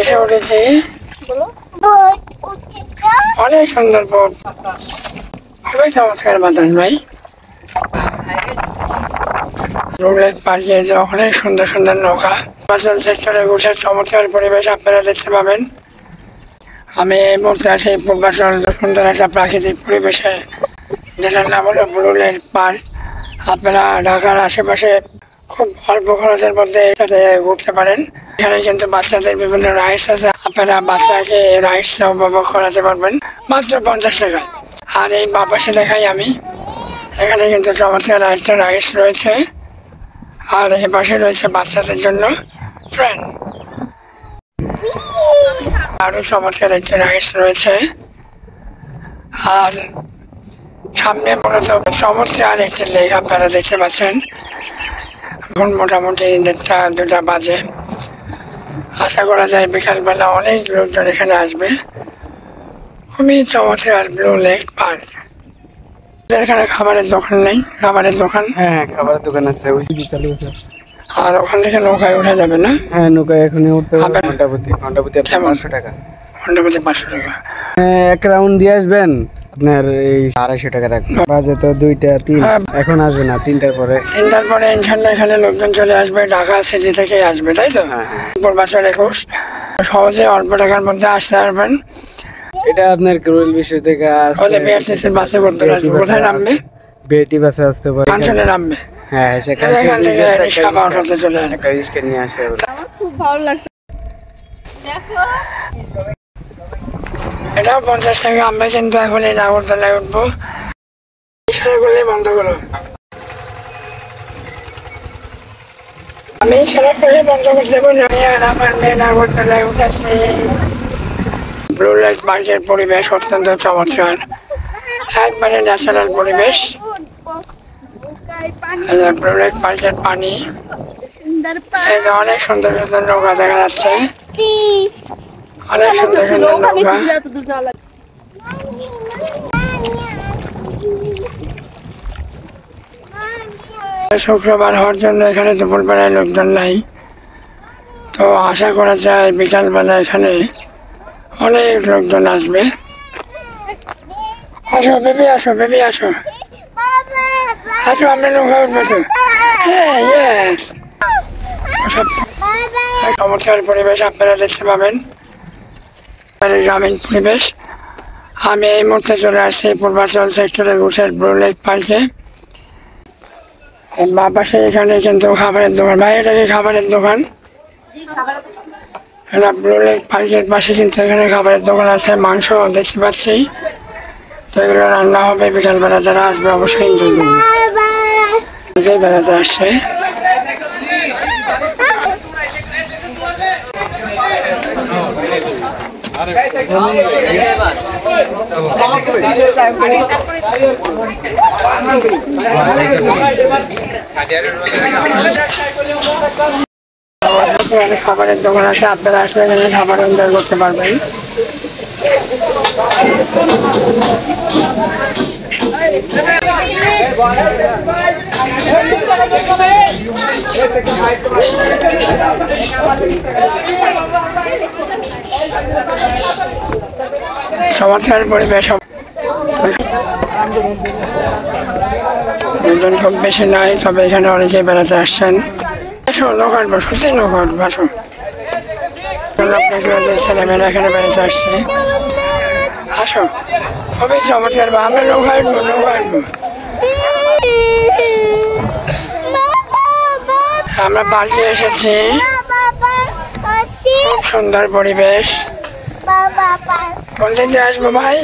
এসে উঠেছি, অনেক সুন্দর বোট, খুবই চমৎকার বাতাস ভাই। রুলেট পার্কে যে অনেক সুন্দর সুন্দর নৌকা হিমাচল সেক্টরে ঘুষে চমৎকার পরিবেশ আপনারা দেখতে পাবেন। আমি এই মুহূর্তে আছি পূর্বাচল সুন্দর একটা প্রাকৃতিক পরিবেশে, যেটার নাম হলো রুলেট পার্ক। আপনারা ঢাকার আশেপাশে খুব অল্প খরচের মধ্যে এটাতে ঘুরতে পারেন। এখানে কিন্তু বাচ্চাদের বিভিন্ন রাইডস আছে, আপনারা বাচ্চাকে রাইডস উপভোগ করাতে পারবেন মাত্র 50 টাকায়। আর এই বাপাসে দেখাই আমি, এখানে কিন্তু চমৎকার একটা রাইডস রয়েছে, আর এই পাশে রয়েছে বাচ্চাদের জন্য ট্রেন। আরো চমৎকার একটা রাইডস রয়েছে, আর সামনে মূলত চমৎকার একটি লেক আপনারা দেখতে পাচ্ছেন। এখন মোটামুটি 1:30-2টা বাজে। আশা করা যায় বিকালবেলা অনেক লোকজন এখানে আসবে। খুবই চমৎকার ব্লু লেক পার্ক। এখানে খাবারের দোকান নেই, খাবারের দোকান? হ্যাঁ, খাবারের দোকান আছে, ওই সিটি চালু আছে। আর ওখান থেকে নৌকায় ওঠা যাবে না? হ্যাঁ, নৌকায় এখনই উঠতে হবে। ঘন্টাপ্রতি 500 টাকা। ঘন্টাপ্রতি 500 টাকা। এক রাউন্ড দিয়ে আসবেন, আপনার এই 250 টাকা রাখবেন। বাজে তো 2টা 3, এখন আসবে না, 3টার পরে। 3টার পরে ইনশাল্লাহ এখানে লোকজন চলে আসবে, ঢাকা সিটি থেকে আসবে, তাই তো? পূর্বাচল 21 সহজে অল্প টাকার মধ্যে আসতে পারবেন। এটা আপনার রুল বিষয় থেকে আসলে বিআরটিসি বাসে করতে আসবে। কোথায় নামবে? বিআরটি বাসে আসতে পারে, কাঞ্চনে নামবে। হ্যাঁ, সেখানে এখান থেকে রিক্সা বা অটোতে চলে আসবে। একটা রিক্সা নিয়ে আসে। আমার খুব ভালো লাগছে। দেখো এটাও 50 টাকা। আমরা কিন্তু এখন এই নাগরদোলায় উঠবো। ইশারা করলে বন্ধ করো, আমি ইশারা করে বন্ধ করতে বলি। আর আমার মেয়ে নাগরদোলায় উঠেছি। ব্লু লাইট পার্কের পরিবেশ অত্যন্ত চমৎকার, একবারে ন্যাচারাল পরিবেশ। ব্লু লাইট পার্কের পানি, অনেক সুন্দর সুন্দর নৌকা দেখা যাচ্ছে, অনেক সুন্দর সুন্দর নৌকা। শুক্রবার হওয়ার জন্য এখানে দুপুরবেলায় লোকজন নাই, তো আশা করা যায় বিকালবেলা এখানে অনেক লোকজন আসবে। আসো বেবি, আসো বেবি, আসো আসো, আমরা নৌকা উঠবো তো। চমৎকার পরিবেশ আপনারা দেখতে পাবেন, গ্রামীণ পরিবেশ। আমি এই মুহূর্তে চলে আসছি পূর্বাচল সেক্টরে ঘুষের ব্লু লেক পার্কে। বা পাশে এখানে কিন্তু খাবারের দোকান। ভাই, এটা কি খাবারের দোকান? এটা ব্লু লেক পার্কের পাশে কিন্তু এখানে খাবারের দোকান আছে, মাংস দেখতে পাচ্ছি। তো এগুলো রান্না হবে, বিকালবেলা যারা আসবে অবশ্যই এনজয় করবে। বেড়াতে আসছে। খাবারের দোকান আছে, আপনারা আসলে এখানে খাবার এনজয় করতে পারবেন। চমৎকার পরিবেশ। লোকজন খুব বেশি নাই, তবে এখানে অনেকেই বেড়াতে আসছেন। এসো, নৌকা উঠবো, সত্যি নৌকা উঠবো, আসো। ছেলেমেয়েরা এখানে বেড়াতে আসছে, আসো, খুবই চমৎকার। আমরা নৌকা উঠবো, নৌকা উঠবো। আমরা পার্কে এসেছি, খুব সুন্দর পরিবেশ। বলতে দিয়ে আসবো ভাই,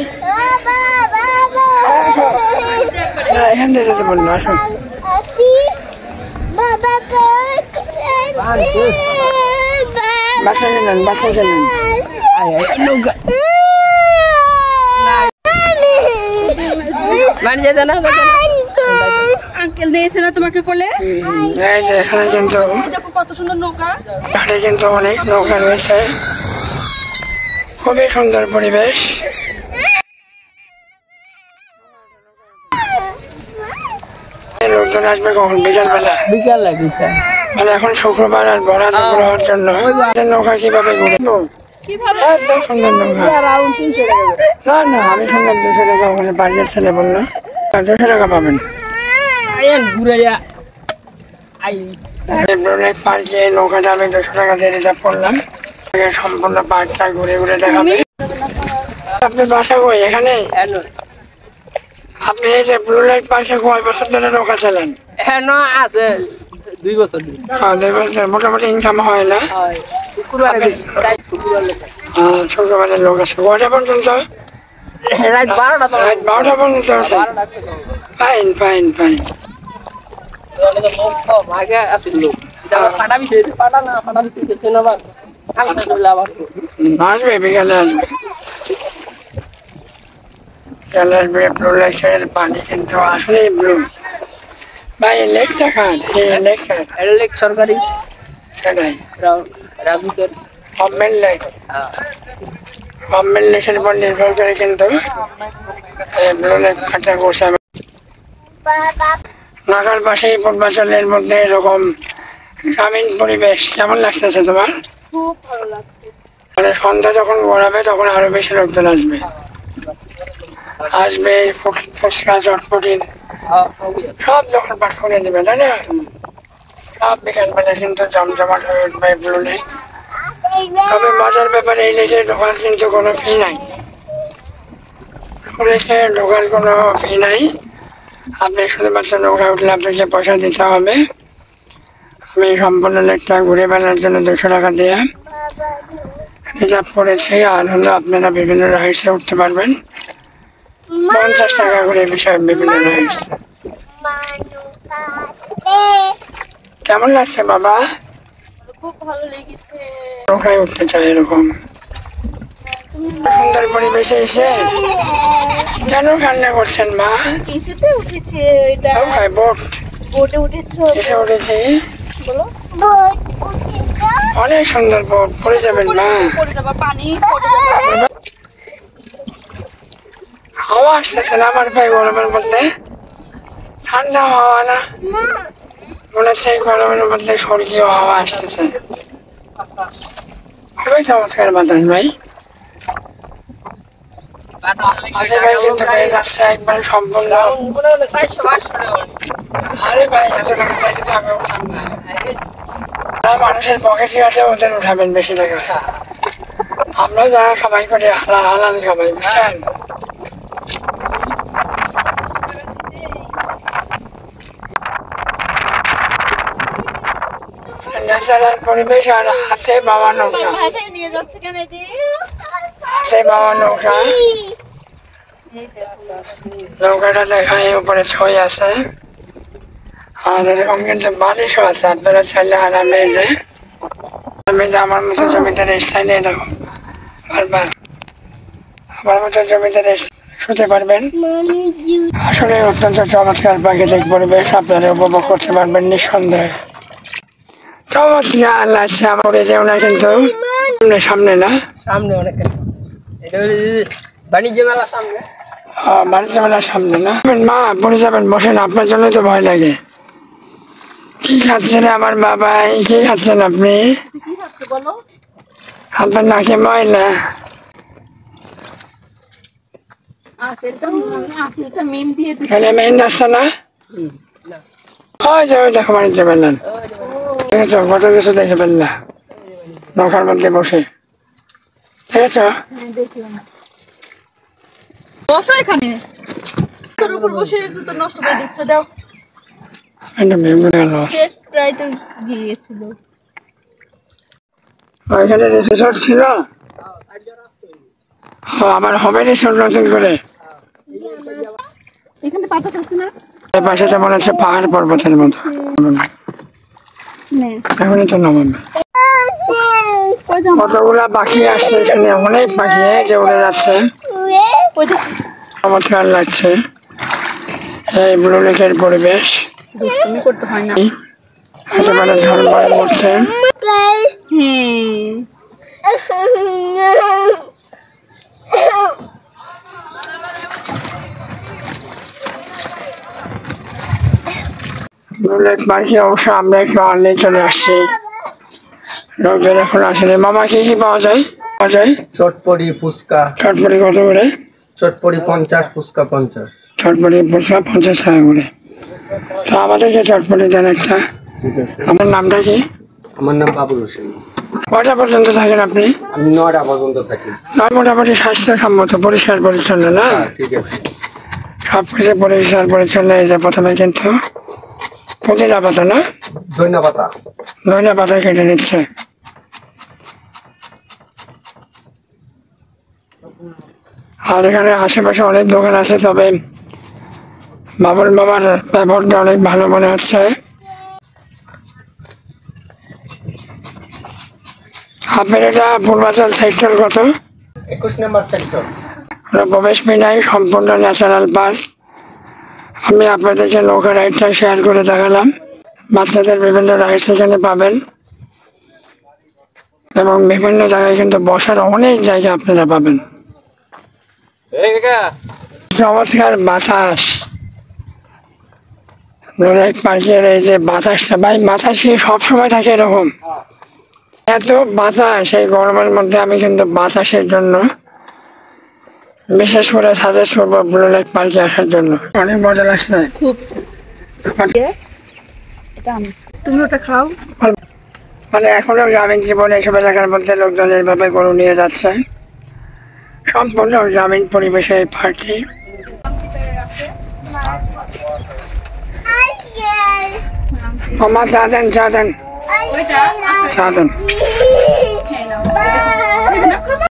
এখান থেকে যেতে বললো, আসো। বাচ্চা গেলেন, বাচ্চা গেলেন। আঙ্কেল দিয়েছে না তোমাকে কোলে? এখানে কিন্তু কত সুন্দর নৌকা, ঘাটে কিন্তু অনেক নৌকা রয়েছে, খুবই সুন্দর পরিবেশ। লোকজন আসবে কখন? বিকালবেলা। বিকাল মানে এখন শুক্রবার আর বড় দুপুর হওয়ার জন্য নৌকা কিভাবে ঘুরবো? কিভাবে? একদম সুন্দর নৌকা। না না, আমি শুনলাম 200 টাকা, ওখানে বাড়ির ছেলে বললো 200 টাকা পাবেন। পার্কে নৌকাটা আমি 200 টাকা দিয়ে রিজার্ভ করলাম। সম্পূর্ণ পার্কটা ঘুরে ঘুরে দেখাবে। আপনার বাসা কই? এখানে? আপনি এই যে ব্লু লাইট পার্কে কয় বছর ধরে নৌকা চালান? আছে 2 বছর। হ্যাঁ, 2 বছর। মোটামুটি ইনকাম হয় না? শুক্রবারের লোক আছে। কয়টা পর্যন্ত? রাত 12টা। রাত 12টা পর্যন্ত। Fine fine fine. আগে আসিল লোক। ফাটা বিছে, ফাটা না, ফাটা বিছে না আবার। কালকে চলে আবার। আসবে, বিকালে আসবে। বিকালে আসবে। ব্লু লাইটের পানি কিন্তু আসলে ব্লু। ভাই লেকটা খান, এই লেকটা। লেক সরকারি সেটাই। রাজুকের গভর্নমেন্ট লেক। গভর্নমেন্ট লেকের উপর নির্ভর করে কিন্তু ব্লু লেক কাটা করছে। নাগার পাশে পূর্বাঞ্চলের মধ্যে এরকম গ্রামীণ পরিবেশ কেমন লাগতেছে তোমার? খুব ভালো লাগছে। মানে সন্ধ্যা যখন গড়াবে তখন আরো বেশি লোকজন আসবে। আসবে ফুচকা, চটপটির সব দোকান পাট করে দেবে, তাই না? সব বিকালবেলা কিন্তু জমজমাট হয়ে উঠবে ব্লু লেক। তবে মজার ব্যাপারে এই লেকে ঢোকার কিন্তু কোনো ফি নাই। ব্লু লেকে ঢোকার কোনো ফি নাই। আপনি শুধুমাত্র নৌকা উঠলে আপনাকে পয়সা দিতে হবে। আমি সম্পূর্ণ লেকটা ঘুরে বেড়ার জন্য 200 টাকা দিয়ে রিজার্ভ করেছি। আর হলো আপনারা বিভিন্ন রাইডসে উঠতে পারবেন। 50 টাকা করে বিষয় বিভিন্ন রাইডস। কেমন লাগছে বাবা? খুব ভালো লেগেছে। নৌকায় উঠতে চাই এরকম সুন্দর পরিবেশে এসে কেন কান্না করছেন মা? কিসেতে উঠেছে এটা? নৌকায় বোট। বোটে উঠেছো? এসে উঠেছি। বলো। অনেক সুন্দর বোট। পড়ে যাবেন মা। পড়ে যাবা, পানি পড়ে যাবে। হাওয়া আসতেছে না আমার ভাই গরমের মধ্যে? ঠান্ডা হাওয়া না, মনে হচ্ছে এই গরমের মধ্যে স্বর্গীয় হাওয়া আসতেছে। খুবই চমৎকার বাতাস ভাই। আজে ভাই কিন্তু পেয়ে যাচ্ছে একবারে সম্পূর্ণ। আরে ভাই এত টাকা চাইলে তো আমি উঠলাম না। মানুষের পকেটে আছে, ওদের উঠাবেন বেশি টাকা। আমরা যা কামাই করি হালাল কামাই, বুঝছেন? ন্যাচারাল পরিবেশ আর হাতে বাবা নৌকা। নিয়ে যাচ্ছে কেন? হাতে বাবা নৌকা। নৌকাটা দেখায় উপরে ছই আছে। আর এরকম কিন্তু বালিশও আছে। আপনারা চাইলে আরামে যে আমার মতো জমিদার স্টাইলে দেখো বারবার আমার মতো জমিদার শুতে পারবেন। আসলে অত্যন্ত চমৎকার প্রাকৃতিক পরিবেশ, আপনারা উপভোগ করতে পারবেন নিঃসন্দেহে। চমৎকার লাগছে আমার। যেও না কিন্তু সামনে না, সামনে অনেক। এটা বাণিজ্য মেলার সামনে। বাণিজ্য মেলার সামনে না। মা পড়ে যাবেন, বসেন। আপনার জন্যই তো ভয় লাগে। কি খাচ্ছেন আমার বাবা? কি খাচ্ছেন আপনি? কি খাচ্ছে বলো? আপনার নাকে ময়লা। এখানে মেইন রাস্তা না? ওই যে ওই দেখো বাণিজ্য মেলা। দেখেছ কত কিছু দেখে ফেললা নৌকার মধ্যে বসে। দেখেছ? বসো এখানে। তোর উপর বসে তো নষ্ট করে দিচ্ছ। দাও। এটা বেগুন গেল। শেষ প্রায় তো গিয়েছিল। ওইখানে রিসোর্ট ছিল। আমার হবে রিসোর্ট নতুন করে। এখানে পাতা থাকছে না? এই পাশে তো মনে হচ্ছে পাহাড় পর্বতের মতো। এখনই তো নামাবে। কতগুলা পাখি আসছে এখানে, অনেক পাখি যে উড়ে যাচ্ছে। চমৎকার লাগছে এই ব্লু লেকের পরিবেশ। করতে হয় না। একেবারে ঝলমল করছে। বুলেট পার্কে অবশ্য আমরা একটু আনলে চলে আসছি, লোকজন এখন আসলে। মামা কি কি পাওয়া যায়? চটপটি ফুচকা, চটপটি কত করে? চটপটি 50, ফুচকা 50। চটপটি ফুচকা 50 টাকা করে। তো আমাদেরকে চটপটি দেন একটা। ঠিক আছে। আমার নামটা কি? আমার নাম বাবুল হোসেন। কয়টা পর্যন্ত থাকেন আপনি? আমি 9টা পর্যন্ত থাকি। মোটামুটি স্বাস্থ্যসম্মত, পরিষ্কার পরিচ্ছন্ন না? ঠিক আছে। সব কিছু পরিষ্কার পরিচ্ছন্ন। এই যে প্রথমে কিন্তু পুদিনা পাতা না, ধনিয়া পাতা কেটে নিচ্ছে। আর এখানে আশেপাশে অনেক দোকান আছে, তবে বাবুল মামার ব্যবহারটা অনেক ভালো মনে হচ্ছে। আপনার এটা পূর্বাচল সেক্টর কত? 21 নম্বর সেক্টর। প্রবেশ নাই, সম্পূর্ণ ন্যাচারাল পার্ক। আমি আপনাদেরকে নৌকা রাইডটা শেয়ার করে দেখালাম। বাচ্চাদের বিভিন্ন রাইডস এখানে পাবেন এবং বিভিন্ন জায়গায় কিন্তু বসার অনেক জায়গা আপনারা পাবেন। চমৎকার বাতাস, বুলেট পার্কের এই যে বাতাসটা, ভাই বাতাস কি সবসময় থাকে এরকম? এত বাতাস এই গরমের মধ্যে, আমি কিন্তু বাতাসের জন্য বিশেষ করে সাজেস্ট করবো বুলেট পার্কে আসার জন্য। অনেক মজা লাগছে খুব। তুমি ওটা খাও। মানে এখনো গ্রামীণ জীবনে এসব এলাকার মধ্যে লোকজন এইভাবে গরু নিয়ে যাচ্ছে, সম্পূর্ণ গ্রামীণ পরিবেশে এই পার্কটি। মামা চা দেন, চা দেন, চা দেন।